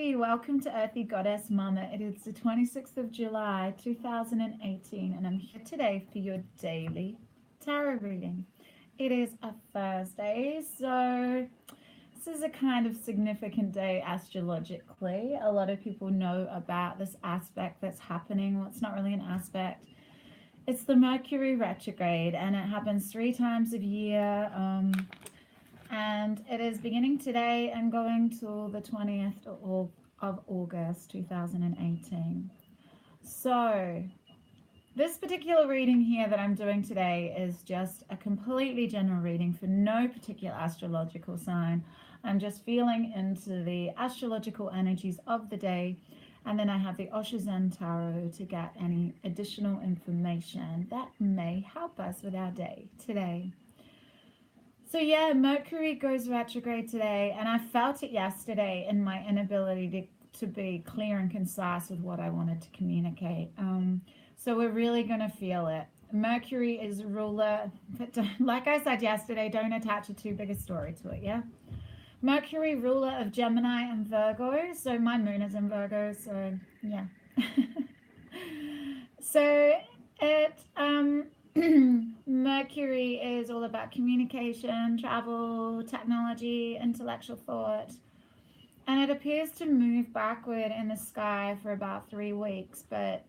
Earthy, welcome to Earthy Goddess Mama. It is the 26th of July 2018 and I'm here today for your daily tarot reading. It is a Thursday, so this is a kind of significant day astrologically. A lot of people know about this aspect that's happening. Well, it's not really an aspect. It's the Mercury retrograde and it happens 3 times a year. And it is beginning today and going till the 20th of August 2018. So this particular reading here that I'm doing today is just a completely general reading for no particular astrological sign. I'm just feeling into the astrological energies of the day, and then I have the Zen Tarot to get any additional information that may help us with our day today. So yeah, Mercury goes retrograde today, and I felt it yesterday in my inability to be clear and concise with what I wanted to communicate. So we're really going to feel it. Mercury is ruler, but like I said yesterday, don't attach a too big a story to it, yeah? Mercury, ruler of Gemini and Virgo, so my moon is in Virgo, so yeah. So it... Mercury is all about communication, travel, technology, intellectual thought, and it appears to move backward in the sky for about 3 weeks, but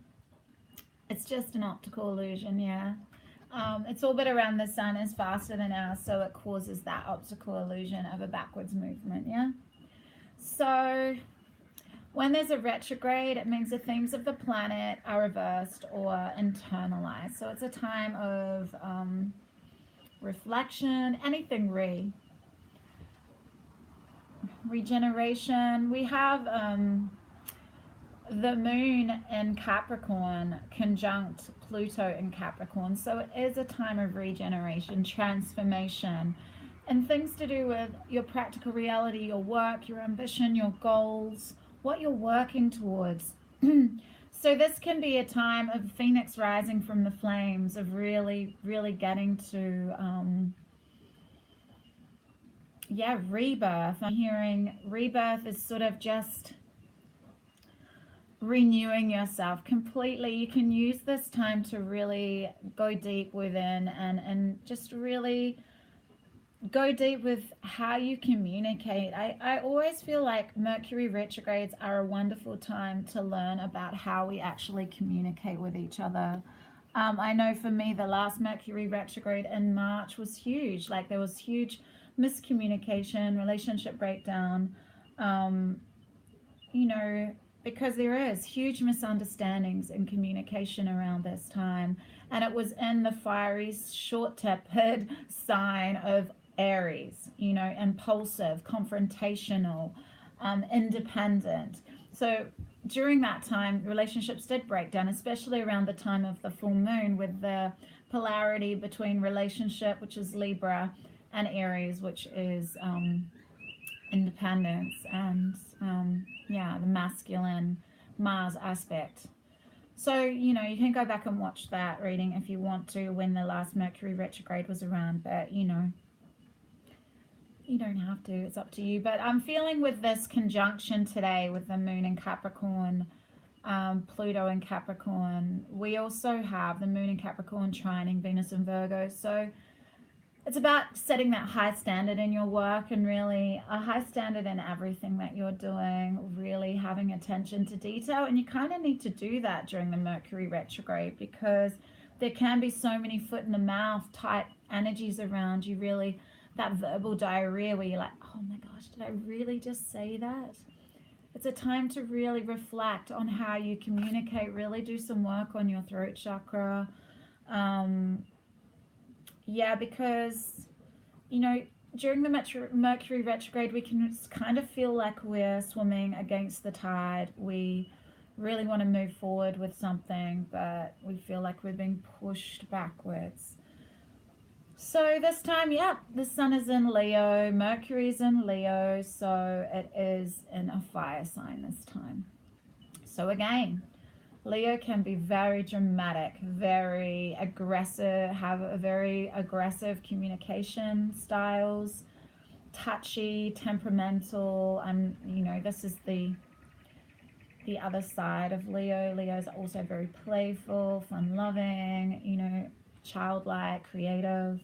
it's just an optical illusion, yeah. Its orbit around the sun is faster than ours, so it causes that optical illusion of a backwards movement, yeah. So when there's a retrograde, it means the themes of the planet are reversed or internalized. So it's a time of reflection, anything regeneration. We have the moon in Capricorn conjunct Pluto in Capricorn. So it is a time of regeneration, transformation, and things to do with your practical reality, your work, your ambition, your goals, what you're working towards. So this can be a time of Phoenix rising from the flames, of really getting to rebirth. I'm hearing rebirth is sort of just renewing yourself completely. You can use this time to really go deep within and just really go deep with how you communicate. I always feel like Mercury retrogrades are a wonderful time to learn about how we actually communicate with each other. I know for me, the last Mercury retrograde in March was huge. Like there was huge miscommunication, relationship breakdown, because there is huge misunderstandings in communication around this time. And it was in the fiery, short-tempered sign of Aries, impulsive, confrontational, independent. So during that time, relationships did break down, especially around the time of the full moon, with the polarity between relationship, which is Libra, and Aries, which is independence, and the masculine Mars aspect. So, you can go back and watch that reading if you want to, when the last Mercury retrograde was around, but you don't have to, it's up to you. But I'm feeling with this conjunction today with the moon in Capricorn, Pluto in Capricorn, we also have the moon in Capricorn trining Venus in Virgo. So it's about setting that high standard in your work, and really a high standard in everything that you're doing, really having attention to detail. And you kind of need to do that during the Mercury retrograde, because there can be so many foot in the mouth type energies around you, really that verbal diarrhea where you're like, oh my gosh, did I really just say that? It's a time to really reflect on how you communicate, really do some work on your throat chakra. Because, during the Mercury retrograde, we can kind of feel like we're swimming against the tide. We really want to move forward with something, but we feel like we're being pushed backwards. So this time, the sun is in Leo, Mercury's in Leo, so it is in a fire sign this time. So again, Leo can be very dramatic, very aggressive, have a very aggressive communication styles, touchy, temperamental, and this is the the other side of Leo. Leo's also very playful, fun-loving, you know, childlike, creative.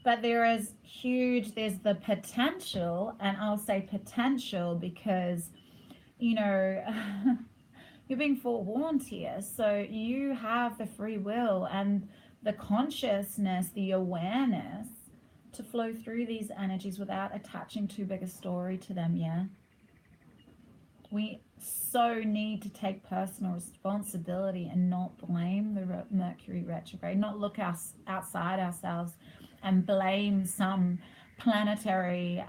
But there's the potential, and I'll say potential because, you know, you're being forewarned here. So you have the free will and the consciousness, the awareness to flow through these energies without attaching too big a story to them, yeah? We so need to take personal responsibility and not blame the Mercury retrograde, not look outside ourselves and blame some planetary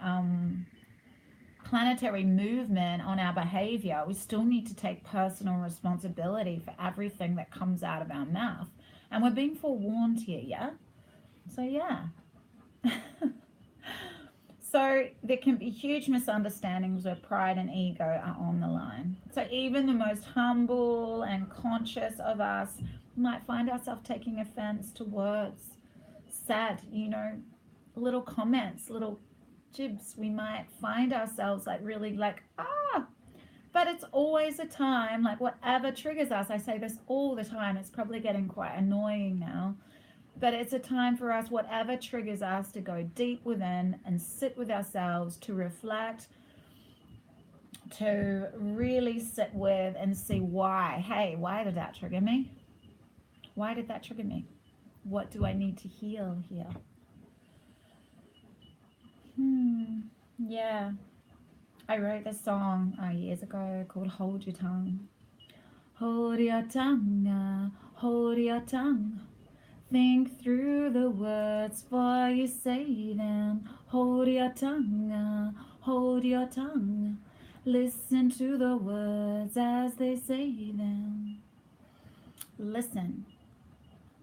movement on our behavior. We still need to take personal responsibility for everything that comes out of our mouth. And we're being forewarned here, yeah? So, yeah. So there can be huge misunderstandings where pride and ego are on the line. So even the most humble and conscious of us might find ourselves taking offense to words, sad, you know, little comments, little jibs. We might find ourselves like really like, but it's always a time, like whatever triggers us. I say this all the time. It's probably getting quite annoying now. But it's a time for us, whatever triggers us, to go deep within and sit with ourselves, to reflect, to really sit with and see why. Hey, why did that trigger me? Why did that trigger me? What do I need to heal here? Yeah. I wrote this song years ago called Hold Your Tongue. Hold your tongue, hold your tongue. Think through the words before you say them. Hold your tongue, hold your tongue. Listen to the words as they say them. Listen,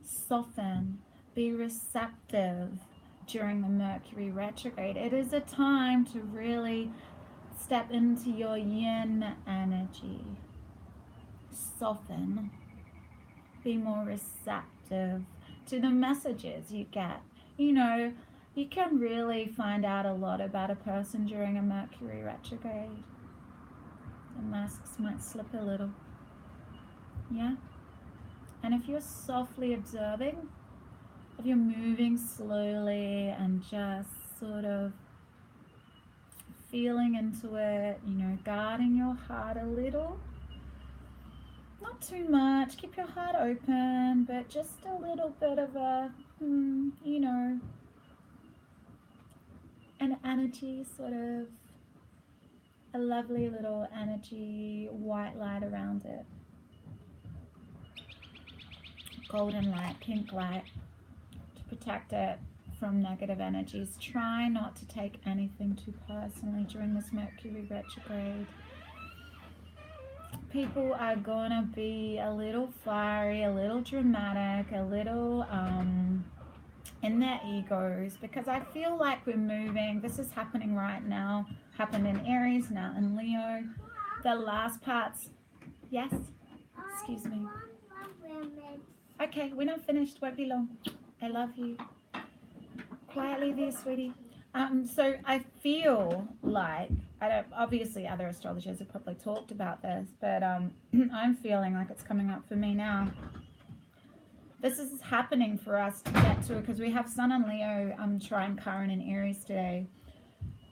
soften, be receptive during the Mercury retrograde. It is a time to really step into your yin energy. Soften, be more receptive to the messages you get. You know, you can really find out a lot about a person during a Mercury retrograde. The masks might slip a little. Yeah? And if you're softly observing, if you're moving slowly and just sort of feeling into it, you know, guarding your heart a little, not too much, keep your heart open, but just a little bit of a, you know, an energy, sort of a lovely little energy, white light around it. Golden light, pink light, to protect it from negative energies. Try not to take anything too personally during this Mercury retrograde. People are gonna be a little fiery, a little dramatic, a little in their egos, because I feel like we're moving. This is happening right now, happened in Aries, now in Leo. The last parts, yes, excuse me. Okay, we're not finished, won't be long. I love you. Quietly there, sweetie. So I feel like, obviously other astrologers have probably talked about this, but I'm feeling like it's coming up for me now. This is happening for us to get to, because we have Sun and Leo trine Chiron in Aries today,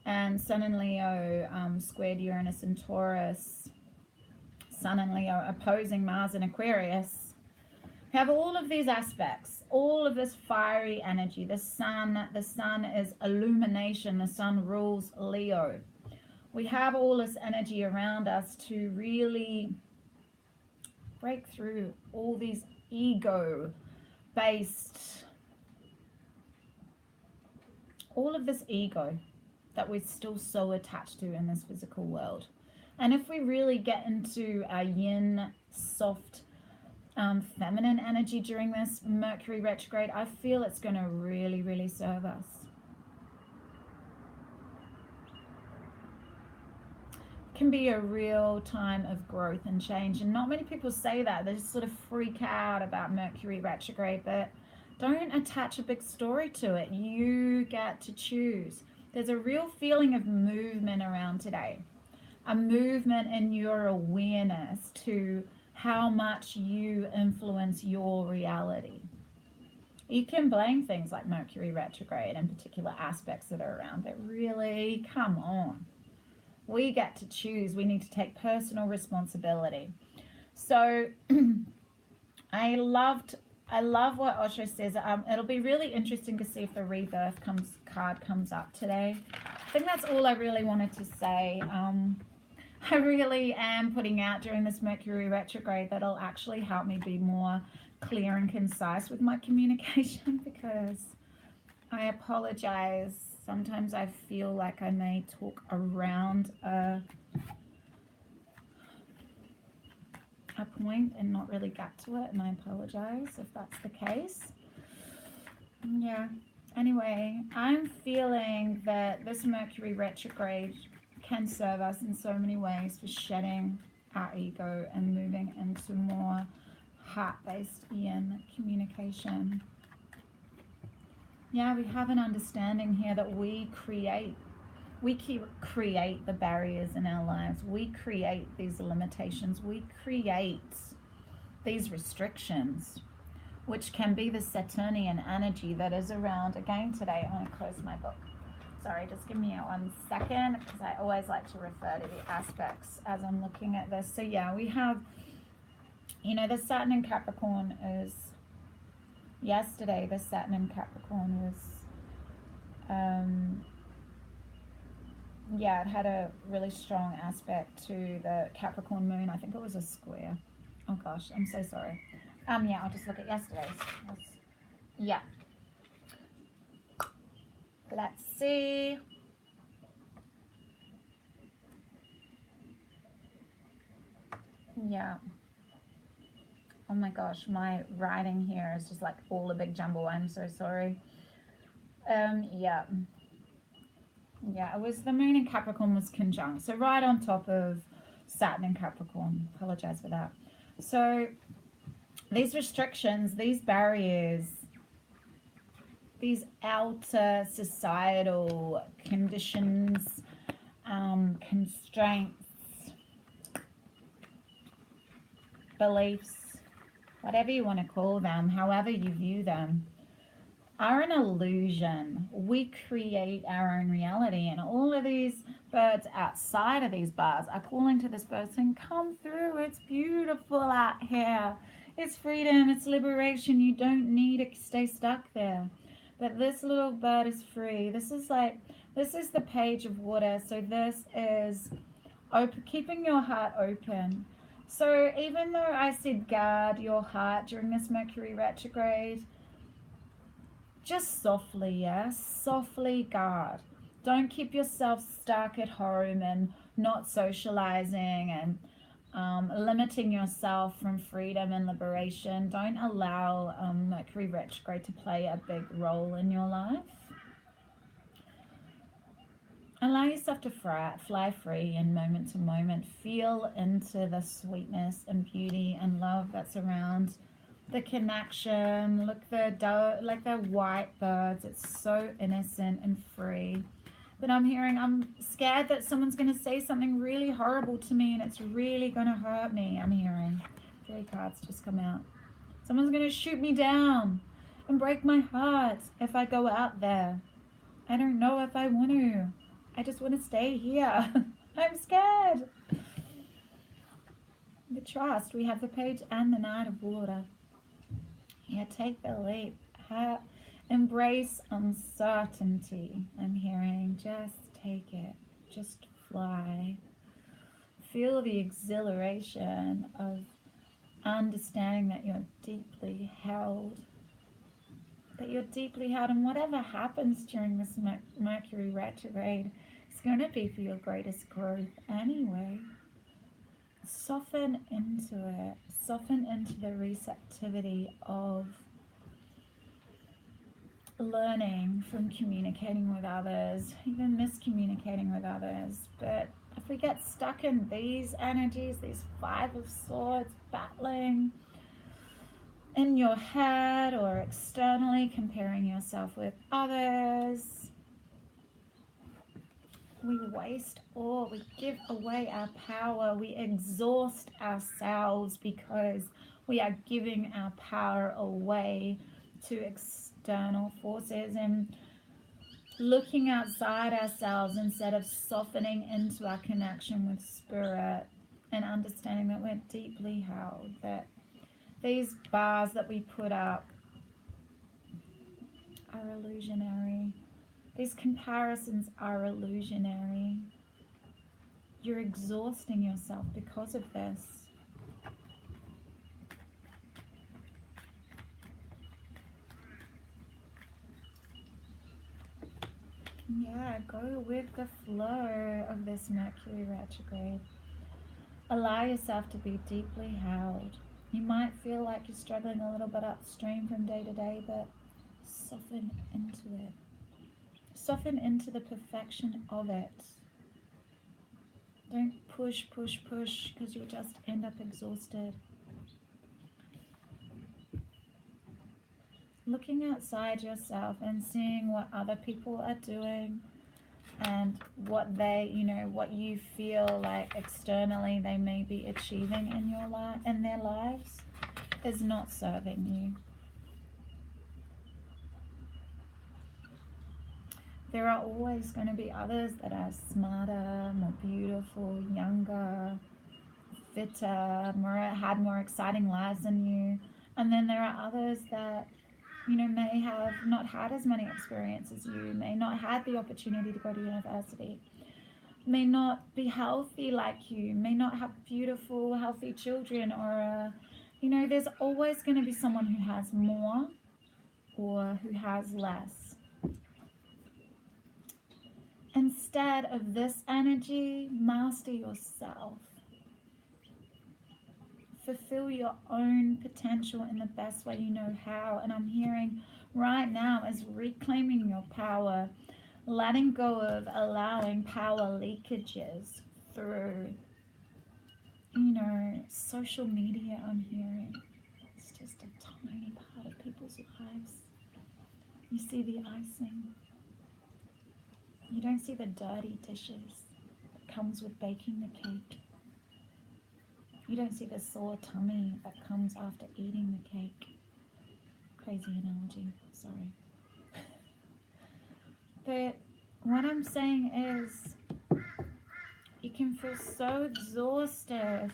and Sun and Leo squared Uranus and Taurus, Sun and Leo opposing Mars and Aquarius. We have all of these aspects, all of this fiery energy. The sun is illumination. The sun rules Leo. We have all this energy around us to really break through all these ego-based, all of this ego that we're still so attached to in this physical world. And if we really get into our yin, soft, feminine energy during this Mercury retrograde, I feel it's going to really, really serve us. It can be a real time of growth and change, and not many people say that. They just sort of freak out about Mercury retrograde, but don't attach a big story to it. You get to choose. There's a real feeling of movement around today. a movement in your awareness to how much you influence your reality. You can blame things like Mercury retrograde and particular aspects that are around, but really, come on. We get to choose. We need to take personal responsibility. So I love what Osho says. It'll be really interesting to see if the rebirth card comes up today. I think that's all I really wanted to say. I really am putting out during this Mercury retrograde that'll actually help me be more clear and concise with my communication, because I apologize. Sometimes I feel like I may talk around a point and not really get to it, and I apologize if that's the case. Yeah. Anyway, I'm feeling that this Mercury retrograde can serve us in so many ways for shedding our ego and moving into more heart-based yin communication. Yeah, we have an understanding here that we create the barriers in our lives. We create these limitations. We create these restrictions, which can be the Saturnian energy that is around. Again, today I want to close my book. Sorry, just give me 1 second, because I always like to refer to the aspects as I'm looking at this. So yeah, we have, the Saturn in Capricorn is, yesterday the Saturn in Capricorn was, yeah, it had a really strong aspect to the Capricorn moon. I think it was a square. Oh gosh, I'm so sorry. Yeah, I'll just look at yesterday's. Yeah. Let's see. Yeah. Oh my gosh, my writing here is just like all a big jumble. I'm so sorry. Yeah. Yeah, it was the moon in Capricorn was conjunct. So right on top of Saturn in Capricorn. Apologize for that. So these restrictions, these barriers, these outer societal conditions, constraints, beliefs, whatever you want to call them, however you view them, are an illusion. We create our own reality, and all of these birds outside of these bars are calling to this bird saying, come through, it's beautiful out here, it's freedom, it's liberation, you don't need to stay stuck there. But this little bird is free. This is the page of water. So this is keeping your heart open. So even though I said guard your heart during this Mercury retrograde, just softly, yes, softly guard. Don't keep yourself stuck at home and not socializing and limiting yourself from freedom and liberation. Don't allow Mercury retrograde to play a big role in your life. Allow yourself to fly free in moment to moment. Feel into the sweetness and beauty and love that's around the connection. Look, like the white birds, it's so innocent and free. But I'm scared that someone's going to say something really horrible to me and it's really going to hurt me. I'm hearing 3 cards just come out. Someone's going to shoot me down and break my heart if I go out there. I don't know if I want to. I just want to stay here. I'm scared. The TrUsT, we have the Page and the Knight of Water. Yeah, take the leap. Embrace uncertainty. I'm hearing, just take it. Just fly. Feel the exhilaration of understanding that you're deeply held. That you're deeply held, and whatever happens during this Mercury retrograde is going to be for your greatest growth anyway. Soften into it. Soften into the receptivity of learning from communicating with others, even miscommunicating with others. But if we get stuck in these energies, these 5 of Swords, battling in your head or externally, comparing yourself with others, We waste all, we give away our power, we exhaust ourselves because we are giving our power away to external forces and looking outside ourselves instead of softening into our connection with spirit and understanding that we're deeply held, that these bars that we put up are illusionary. These comparisons are illusionary. You're exhausting yourself because of this. Yeah, go with the flow of this Mercury retrograde. Allow yourself to be deeply held. You might feel like you're struggling a little bit upstream from day to day, but soften into it. Soften into the perfection of it. Don't push, push, push, because you'll just end up exhausted. Looking outside yourself and seeing what other people are doing and what they, what you feel like externally they may be achieving in your life, in their lives, is not serving you. There are always going to be others that are smarter, more beautiful, younger, fitter, had more exciting lives than you. And then there are others that, may have not had as many experiences as you, may not have the opportunity to go to university, may not be healthy like you, may not have beautiful, healthy children, or, there's always going to be someone who has more or who has less. Instead of this energy, master yourself. Fulfill your own potential in the best way you know how. And I'm hearing right now is reclaiming your power, letting go of allowing power leakages through, social media. I'm hearing it's just a tiny part of people's lives. You see the icing. You don't see the dirty dishes that comes with baking the cake. You don't see the sore tummy that comes after eating the cake. Crazy analogy, sorry. But what I'm saying is, you can feel so exhausted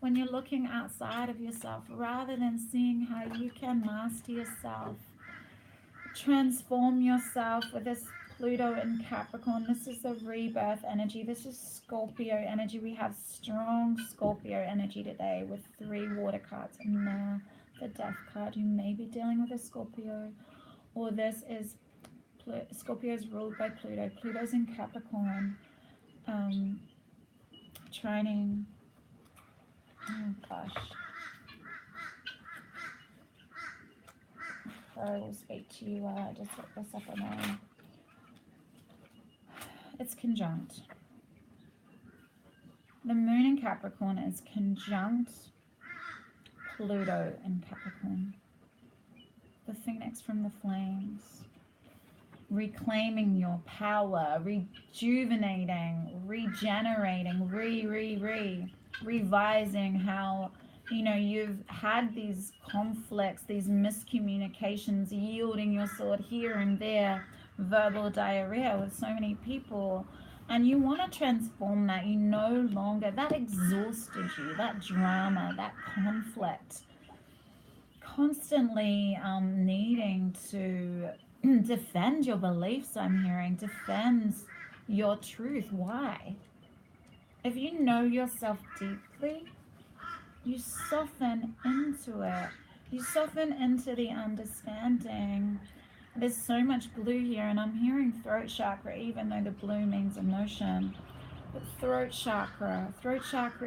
when you're looking outside of yourself rather than seeing how you can master yourself, transform yourself with this Pluto in Capricorn. This is the rebirth energy. This is Scorpio energy. We have strong Scorpio energy today with 3 water cards and now the death card. You may be dealing with a Scorpio, or this is Scorpio is ruled by Pluto. Pluto's in Capricorn. Trining. Oh gosh. I will speak to you. Just look this up on my own. It's conjunct. The moon in Capricorn is conjunct Pluto in Capricorn. The phoenix from the flames. Reclaiming your power, rejuvenating, regenerating, revising how, you've had these conflicts, these miscommunications, yielding your sword here and there, verbal diarrhea with so many people, and you want to transform that. You no longer, that exhausted you, that drama, that conflict, constantly needing to defend your beliefs. I'm hearing defend your truth. Why? If you know yourself deeply, you soften into it. You soften into the understanding. There's so much blue here, and I'm hearing throat chakra, even though the blue means emotion. But throat chakra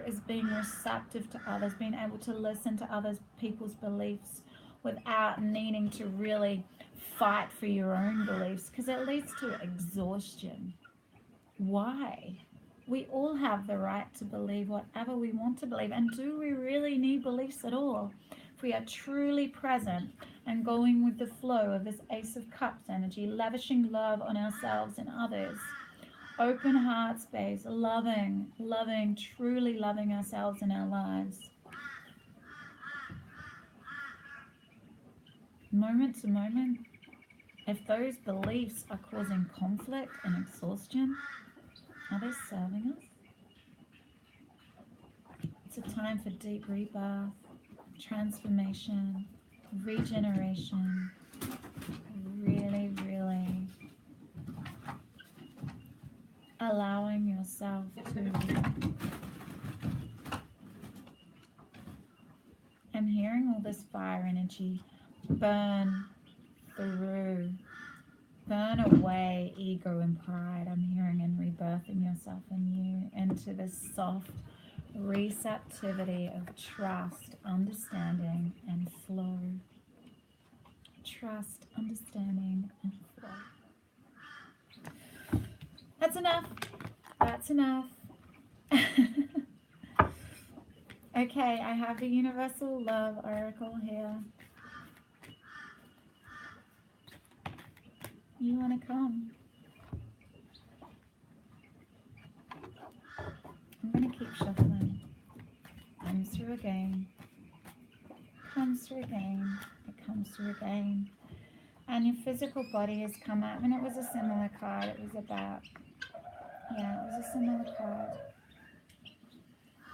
is being receptive to others, being able to listen to other people's beliefs without needing to really fight for your own beliefs, because it leads to exhaustion. Why? We all have the right to believe whatever we want to believe. And do we really need beliefs at all? If we are truly present and going with the flow of this Ace of Cups energy, lavishing love on ourselves and others, open heart space, loving, truly loving ourselves in our lives. Moment to moment, if those beliefs are causing conflict and exhaustion, are they serving us? It's a time for deep rebirth, transformation, regeneration, really, really allowing yourself to, I'm hearing all this fire energy burn through, burn away ego and pride. I'm hearing, and rebirthing yourself anew into this soft receptivity of trust, understanding, and flow. Trust, understanding, and flow. That's enough. That's enough. Okay, I have the Universal Love Oracle here. You want to come? I'm going to keep shuffling. Comes through again. Comes through again. It comes through again. And your physical body has come out. And it was a similar card. It was about, yeah, it was a similar card.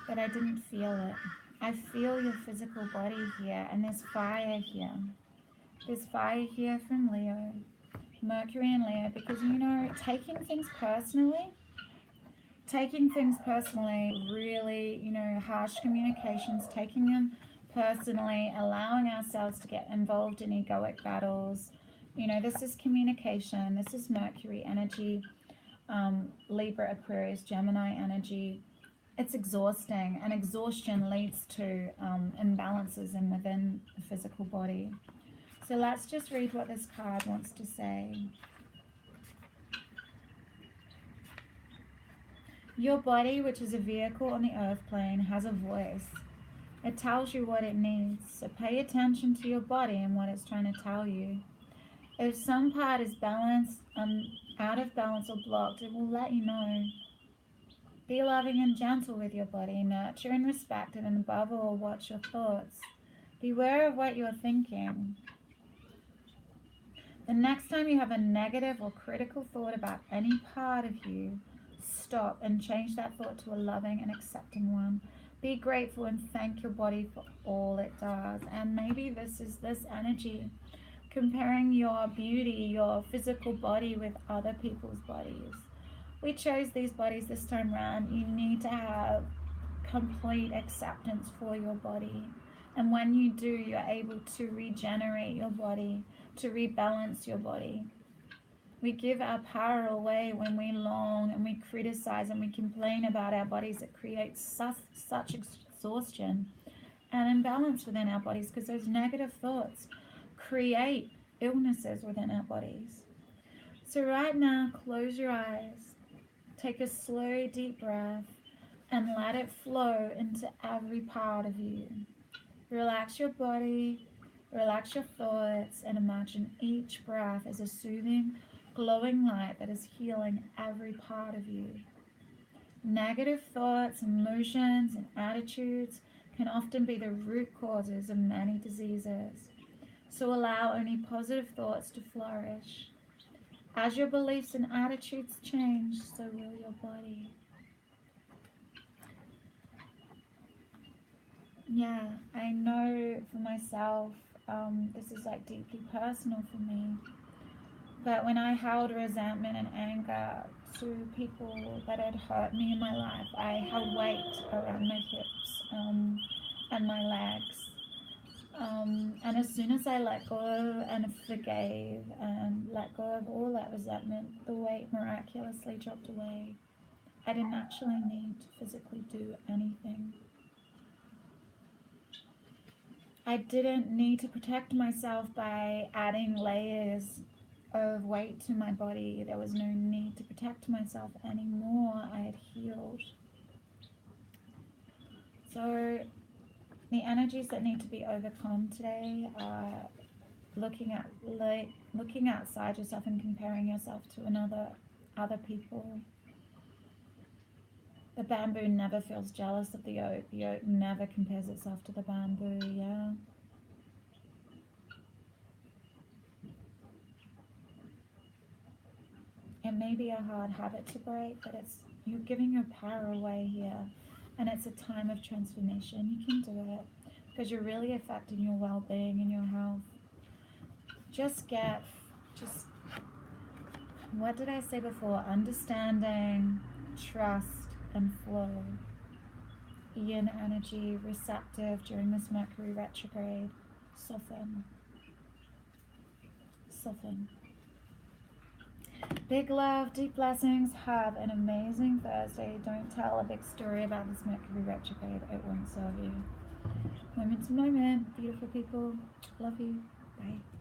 But I didn't feel it. I feel your physical body here. And there's fire here. There's fire here from Leo. Mercury and Leo. Because, you know, taking things personally, really, you know, harsh communications, taking them personally, allowing ourselves to get involved in egoic battles. You know, this is communication. This is Mercury energy, Libra, Aquarius, Gemini energy. It's exhausting, and exhaustion leads to imbalances within the physical body. So let's just read what this card wants to say. Your body, which is a vehicle on the earth plane, has a voice. It tells you what it needs. So pay attention to your body and what it's trying to tell you. If some part is balanced, out of balance or blocked, it will let you know. Be loving and gentle with your body. Nurture and respect it, and above all, watch your thoughts. Beware of what you're thinking. The next time you have a negative or critical thought about any part of you, stop and change that thought to a loving and accepting one. Be grateful and thank your body for all it does. And maybe this is this energy, comparing your beauty, your physical body with other people's bodies. We chose these bodies this time around. You need to have complete acceptance for your body. And when you do, you're able to regenerate your body, to rebalance your body. We give our power away when we long and we criticize and we complain about our bodies. It creates such exhaustion and imbalance within our bodies, because those negative thoughts create illnesses within our bodies. So right now, close your eyes, take a slow, deep breath, and let it flow into every part of you. Relax your body, relax your thoughts, and imagine each breath as a soothing, glowing light that is healing every part of you. Negative thoughts, emotions, and attitudes can often be the root causes of many diseases. So allow only positive thoughts to flourish. As your beliefs and attitudes change, so will your body. Yeah, I know for myself, this is like deeply personal for me. But when I held resentment and anger to people that had hurt me in my life, I held weight around my hips and my legs. And as soon as I let go and forgave and let go of all that resentment, the weight miraculously dropped away. I didn't actually need to physically do anything. I didn't need to protect myself by adding layers of weight to my body. There was no need to protect myself anymore. I had healed. So the energies that need to be overcome today are looking outside yourself and comparing yourself to other people, The bamboo never feels jealous of the oak. The oak never compares itself to the bamboo, yeah. It may be a hard habit to break, but you're giving your power away here. And it's a time of transformation. You can do it because you're really affecting your well-being and your health. What did I say before? Understanding, trust, and flow. Yin energy, receptive during this Mercury retrograde. Soften. Soften. Big love, deep blessings. Have an amazing Thursday. Don't tell a big story about this Mercury retrograde. It won't serve you. Moment to moment. Beautiful people. Love you. Bye.